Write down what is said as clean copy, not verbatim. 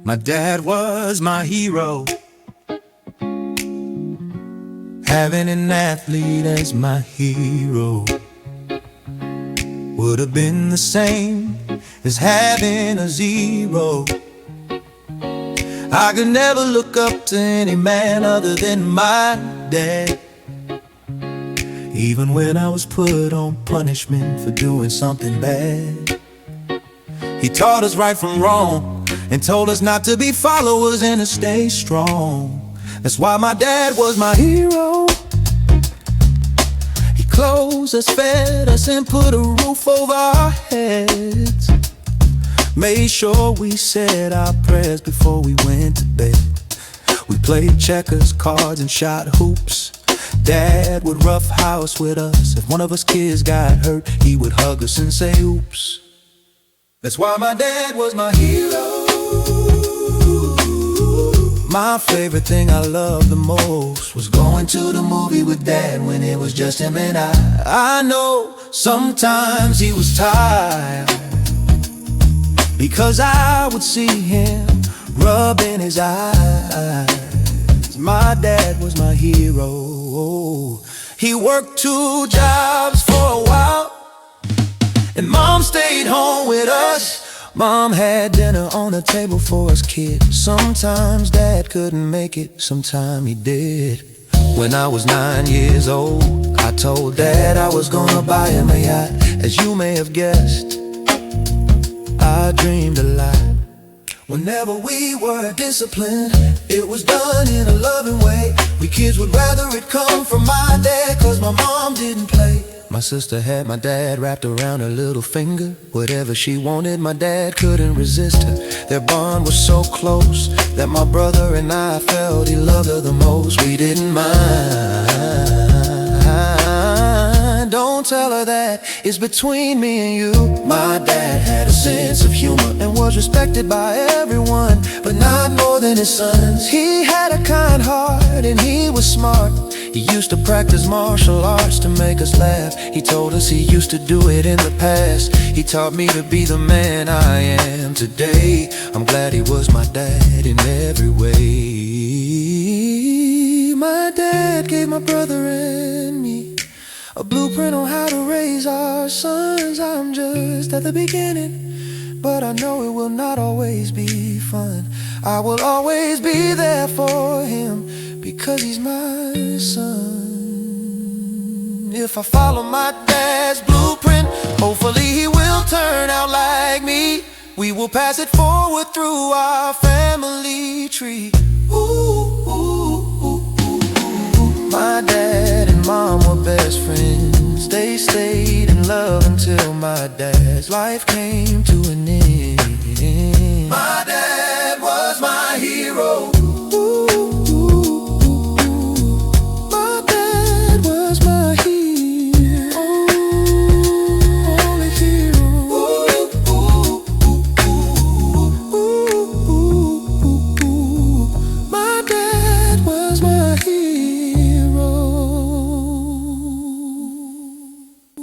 My dad was my hero. Having an athlete as my hero would have been the same as having a zero. I could never look up to any man other than my dad, even when I was put on punishment for doing something bad. He taught us right from wrong and told us not to be followers and to stay strong. That's why my dad was my hero. He clothed us, fed us, and put a roof over our heads. Made sure we said our prayers before we went to bed. We played checkers, cards, and shot hoops. Dad would roughhouse with us. If one of us kids got hurt, he would hug us and say oops. That's why my dad was my hero. My favorite thing I loved the most was going to the movie with Dad when it was just him and I. I know sometimes he was tired, because I would see him rubbing his eyes. My dad was my hero. He worked 2 jobs for a while, and Mom stayed home with us. Mom had dinner on the table for us kids. Sometimes Dad couldn't make it, sometimes he did. When I was 9 years old, I told Dad I was gonna buy him a yacht. As you may have guessed, I dreamed a lot. Whenever we were disciplined, it was done in a loving way. We kids would rather it come from my dad, cause my mom didn't play. My sister had my dad wrapped around her little finger. Whatever she wanted, my dad couldn't resist her. Their bond was so close that my brother and I felt he loved her the most. We didn't mind. Don't tell her that, it's between me and you. My dad had a sense of humor and was respected by everyone, but not more than his sons. He had a kind heart and he was smart. He used to practice martial arts to make us laugh. He told us he used to do it in the past. He taught me to be the man I am today. I'm glad he was my dad in every way. My dad gave my brother and me a blueprint on how to raise our sons. I'm just at the beginning, but I know it will not always be fun. I will always be there for him, because he's my son. If I follow my dad's blueprint, hopefully he will turn out like me. We will pass it forward through our family tree. Ooh, ooh, ooh, ooh, ooh. My dad and Mom were best friends. They stayed in love until my dad's life came to an end. My